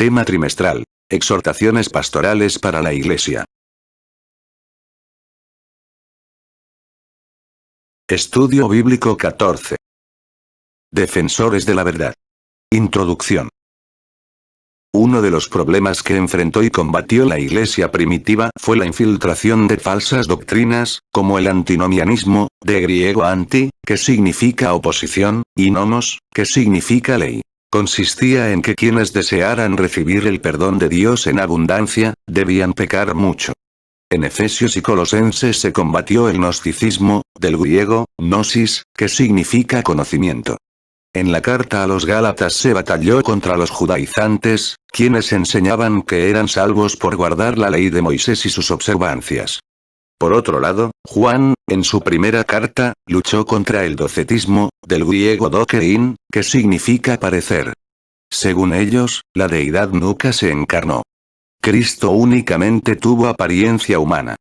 Tema trimestral. Exhortaciones pastorales para la Iglesia. Estudio bíblico 14. Defensores de la verdad. Introducción. Uno de los problemas que enfrentó y combatió la Iglesia primitiva fue la infiltración de falsas doctrinas, como el antinomianismo, de griego anti, que significa oposición, y nomos, que significa ley. Consistía en que quienes desearan recibir el perdón de Dios en abundancia, debían pecar mucho. En Efesios y Colosenses se combatió el gnosticismo, del griego, gnosis, que significa conocimiento. En la carta a los Gálatas se batalló contra los judaizantes, quienes enseñaban que eran salvos por guardar la ley de Moisés y sus observancias. Por otro lado, Juan, en su primera carta, luchó contra el docetismo, del griego dokein, que significa parecer. Según ellos, la deidad nunca se encarnó. Cristo únicamente tuvo apariencia humana.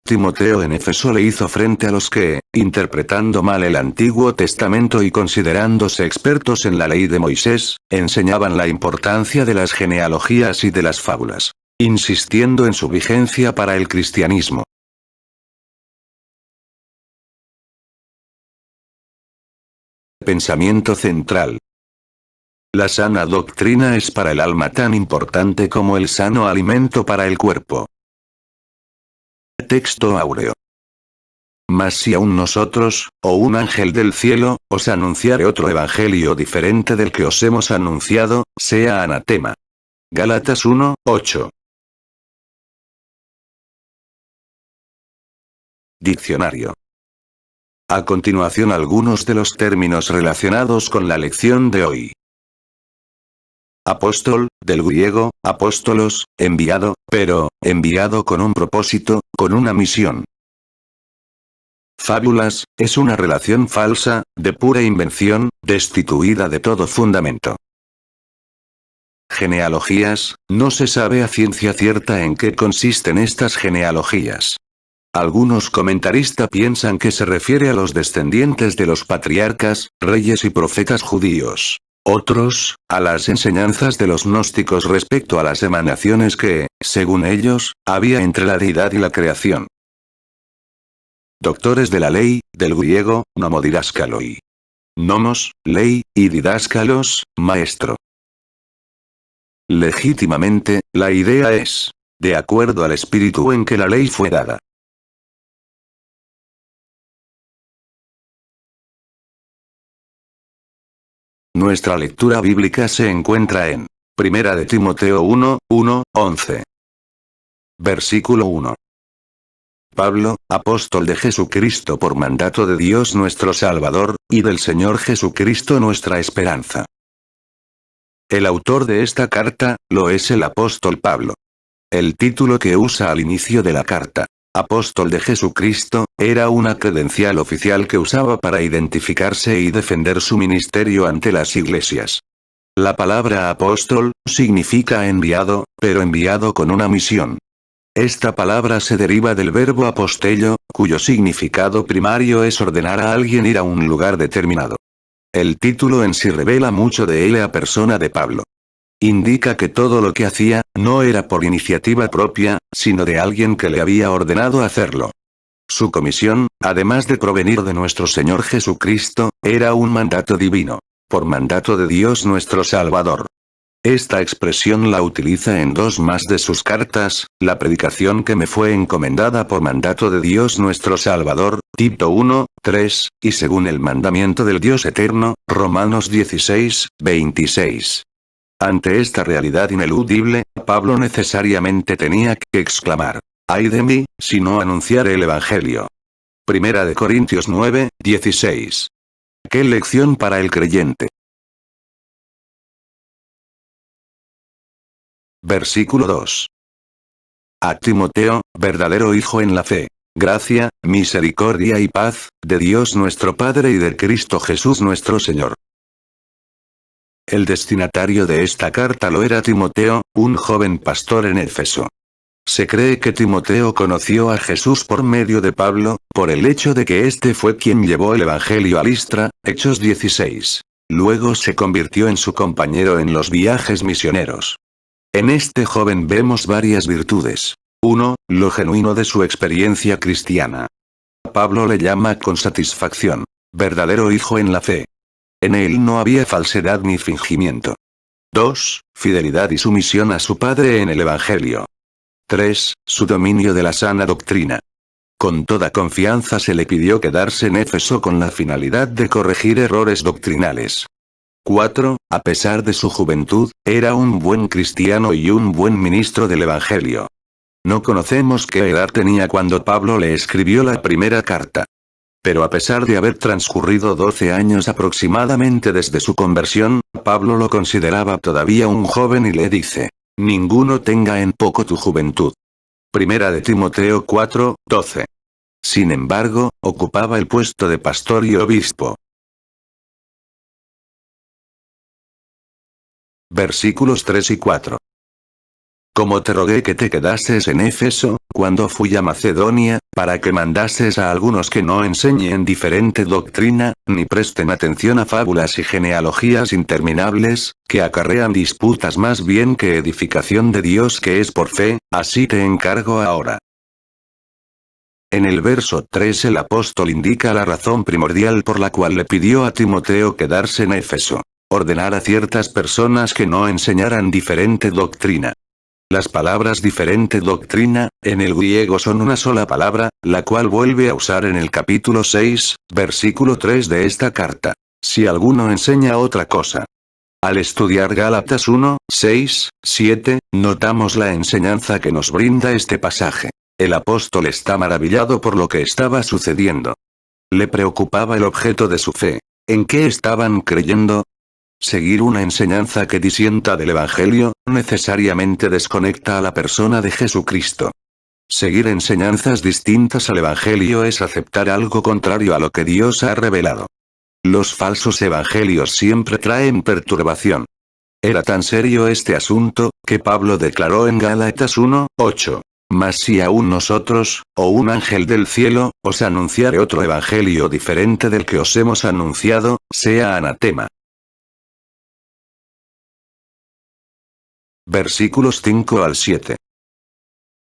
Timoteo en Éfeso le hizo frente a los que, interpretando mal el Antiguo Testamento y considerándose expertos en la ley de Moisés, enseñaban la importancia de las genealogías y de las fábulas, insistiendo en su vigencia para el cristianismo. Pensamiento central. La sana doctrina es para el alma tan importante como el sano alimento para el cuerpo. Texto áureo. Mas si aún nosotros, o un ángel del cielo, os anunciare otro evangelio diferente del que os hemos anunciado, sea anatema. Gálatas 1, 8. Diccionario. A continuación algunos de los términos relacionados con la lección de hoy. Apóstol, del griego, apóstolos, enviado, pero, enviado con un propósito, con una misión. Fábulas, es una relación falsa, de pura invención, destituida de todo fundamento. Genealogías, no se sabe a ciencia cierta en qué consisten estas genealogías. Algunos comentaristas piensan que se refiere a los descendientes de los patriarcas, reyes y profetas judíos. Otros, a las enseñanzas de los gnósticos respecto a las emanaciones que, según ellos, había entre la deidad y la creación. Doctores de la ley, del griego, nomodidáskaloi. Nomos, ley, y didáscalos, maestro. Legítimamente, la idea es, de acuerdo al espíritu en que la ley fue dada. Nuestra lectura bíblica se encuentra en Primera de Timoteo 1, 1, 11. Versículo 1. Pablo, apóstol de Jesucristo por mandato de Dios nuestro Salvador, y del Señor Jesucristo nuestra esperanza. El autor de esta carta, lo es el apóstol Pablo. El título que usa al inicio de la carta, apóstol de Jesucristo, era una credencial oficial que usaba para identificarse y defender su ministerio ante las iglesias. La palabra apóstol, significa enviado, pero enviado con una misión. Esta palabra se deriva del verbo apostello, cuyo significado primario es ordenar a alguien ir a un lugar determinado. El título en sí revela mucho de la persona de Pablo. Indica que todo lo que hacía, no era por iniciativa propia, sino de alguien que le había ordenado hacerlo. Su comisión, además de provenir de nuestro Señor Jesucristo, era un mandato divino. Por mandato de Dios nuestro Salvador. Esta expresión la utiliza en dos más de sus cartas, la predicación que me fue encomendada por mandato de Dios nuestro Salvador, Tito 1, 3, y según el mandamiento del Dios eterno, Romanos 16, 26. Ante esta realidad ineludible, Pablo necesariamente tenía que exclamar: ¡ay de mí, si no anunciare el Evangelio! Primera de Corintios 9, 16. ¡Qué lección para el creyente! Versículo 2. A Timoteo, verdadero hijo en la fe, gracia, misericordia y paz, de Dios nuestro Padre y de Cristo Jesús nuestro Señor. El destinatario de esta carta lo era Timoteo, un joven pastor en Éfeso. Se cree que Timoteo conoció a Jesús por medio de Pablo, por el hecho de que éste fue quien llevó el Evangelio a Listra, Hechos 16. Luego se convirtió en su compañero en los viajes misioneros. En este joven vemos varias virtudes. 1. Lo genuino de su experiencia cristiana. Pablo le llama con satisfacción, verdadero hijo en la fe. En él no había falsedad ni fingimiento. 2. Fidelidad y sumisión a su padre en el Evangelio. 3. Su dominio de la sana doctrina. Con toda confianza se le pidió quedarse en Éfeso con la finalidad de corregir errores doctrinales. 4. A pesar de su juventud, era un buen cristiano y un buen ministro del Evangelio. No conocemos qué edad tenía cuando Pablo le escribió la primera carta. Pero a pesar de haber transcurrido 12 años aproximadamente desde su conversión, Pablo lo consideraba todavía un joven y le dice: ninguno tenga en poco tu juventud. Primera de Timoteo 4:12. Sin embargo, ocupaba el puesto de pastor y obispo. Versículos 3 y 4. Como te rogué que te quedases en Éfeso, cuando fui a Macedonia, para que mandases a algunos que no enseñen diferente doctrina, ni presten atención a fábulas y genealogías interminables, que acarrean disputas más bien que edificación de Dios que es por fe, así te encargo ahora. En el verso 3 el apóstol indica la razón primordial por la cual le pidió a Timoteo quedarse en Éfeso: ordenar a ciertas personas que no enseñaran diferente doctrina. Las palabras diferente doctrina, en el griego son una sola palabra, la cual vuelve a usar en el capítulo 6, versículo 3 de esta carta. Si alguno enseña otra cosa. Al estudiar Gálatas 1, 6, 7, notamos la enseñanza que nos brinda este pasaje. El apóstol está maravillado por lo que estaba sucediendo. Le preocupaba el objeto de su fe. ¿En qué estaban creyendo? Seguir una enseñanza que disienta del Evangelio, necesariamente desconecta a la persona de Jesucristo. Seguir enseñanzas distintas al Evangelio es aceptar algo contrario a lo que Dios ha revelado. Los falsos evangelios siempre traen perturbación. Era tan serio este asunto, que Pablo declaró en Gálatas 1, 8. Mas si aún nosotros, o un ángel del cielo, os anunciare otro evangelio diferente del que os hemos anunciado, sea anatema. Versículos 5 al 7.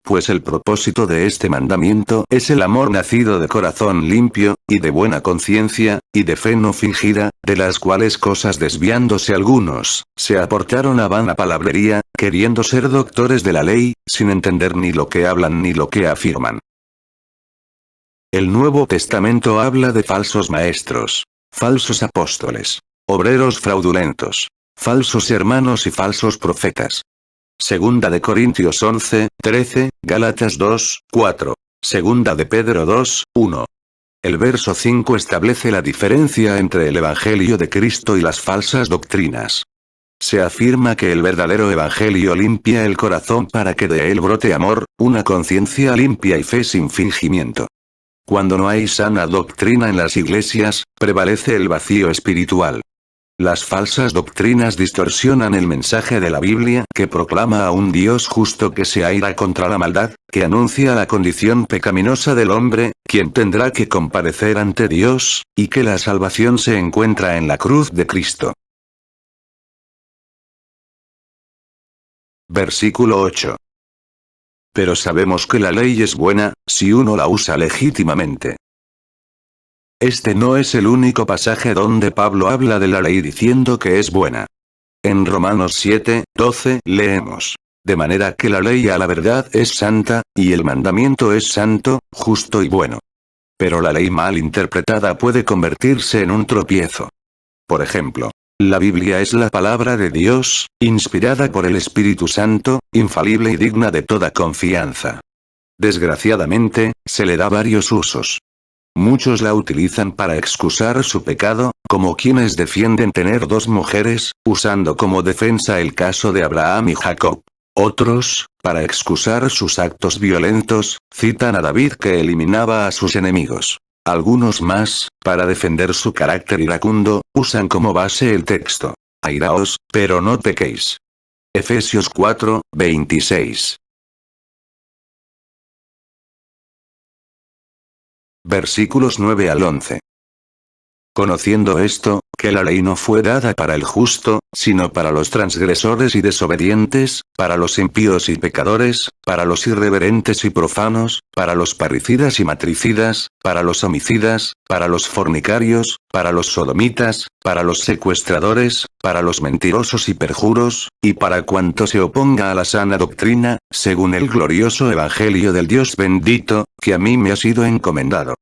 Pues el propósito de este mandamiento es el amor nacido de corazón limpio, y de buena conciencia, y de fe no fingida, de las cuales cosas desviándose algunos, se aportaron a vana palabrería, queriendo ser doctores de la ley, sin entender ni lo que hablan ni lo que afirman. El Nuevo Testamento habla de falsos maestros, falsos apóstoles, obreros fraudulentos, falsos hermanos y falsos profetas. Segunda de Corintios 11, 13, Gálatas 2, 4. Segunda de Pedro 2, 1. El verso 5 establece la diferencia entre el Evangelio de Cristo y las falsas doctrinas. Se afirma que el verdadero Evangelio limpia el corazón para que de él brote amor, una conciencia limpia y fe sin fingimiento. Cuando no hay sana doctrina en las iglesias, prevalece el vacío espiritual. Las falsas doctrinas distorsionan el mensaje de la Biblia, que proclama a un Dios justo que se aira contra la maldad, que anuncia la condición pecaminosa del hombre, quien tendrá que comparecer ante Dios, y que la salvación se encuentra en la cruz de Cristo. Versículo 8. Pero sabemos que la ley es buena, si uno la usa legítimamente. Este no es el único pasaje donde Pablo habla de la ley diciendo que es buena. En Romanos 7, 12 leemos: de manera que la ley a la verdad es santa, y el mandamiento es santo, justo y bueno. Pero la ley mal interpretada puede convertirse en un tropiezo. Por ejemplo, la Biblia es la palabra de Dios, inspirada por el Espíritu Santo, infalible y digna de toda confianza. Desgraciadamente, se le da varios usos. Muchos la utilizan para excusar su pecado, como quienes defienden tener dos mujeres, usando como defensa el caso de Abraham y Jacob. Otros, para excusar sus actos violentos, citan a David que eliminaba a sus enemigos. Algunos más, para defender su carácter iracundo, usan como base el texto: airaos, pero no pequéis. Efesios 4, 26. Versículos 9 al 11. Conociendo esto, que la ley no fue dada para el justo, sino para los transgresores y desobedientes, para los impíos y pecadores, para los irreverentes y profanos, para los parricidas y matricidas, para los homicidas, para los fornicarios, para los sodomitas, para los secuestradores, para los mentirosos y perjuros, y para cuanto se oponga a la sana doctrina, según el glorioso evangelio del Dios bendito, que a mí me ha sido encomendado.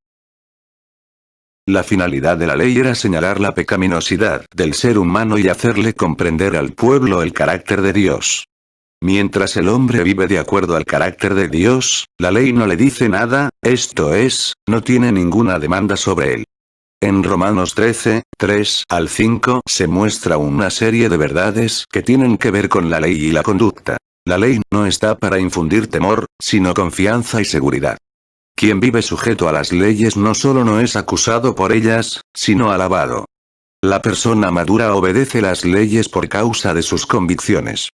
La finalidad de la ley era señalar la pecaminosidad del ser humano y hacerle comprender al pueblo el carácter de Dios. Mientras el hombre vive de acuerdo al carácter de Dios, la ley no le dice nada, esto es, no tiene ninguna demanda sobre él. En Romanos 13, 3 al 5 se muestra una serie de verdades que tienen que ver con la ley y la conducta. La ley no está para infundir temor, sino confianza y seguridad. Quien vive sujeto a las leyes no solo no es acusado por ellas, sino alabado. La persona madura obedece las leyes por causa de sus convicciones.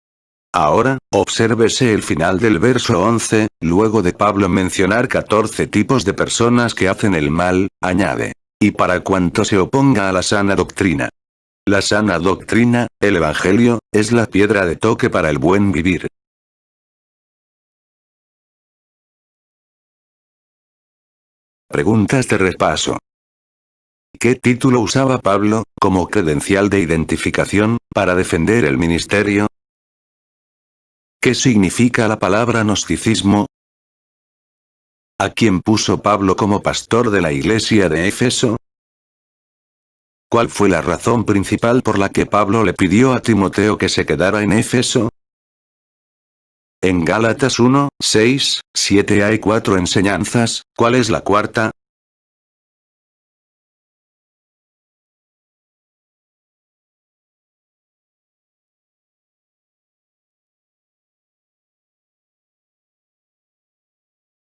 Ahora, obsérvese el final del verso 11, luego de Pablo mencionar 14 tipos de personas que hacen el mal, añade, y para cuanto se oponga a la sana doctrina. La sana doctrina, el Evangelio, es la piedra de toque para el buen vivir. Preguntas de repaso. ¿Qué título usaba Pablo, como credencial de identificación, para defender el ministerio? ¿Qué significa la palabra gnosticismo? ¿A quién puso Pablo como pastor de la iglesia de Éfeso? ¿Cuál fue la razón principal por la que Pablo le pidió a Timoteo que se quedara en Éfeso? En Gálatas 1, 6, 7 hay 4 enseñanzas, ¿cuál es la cuarta?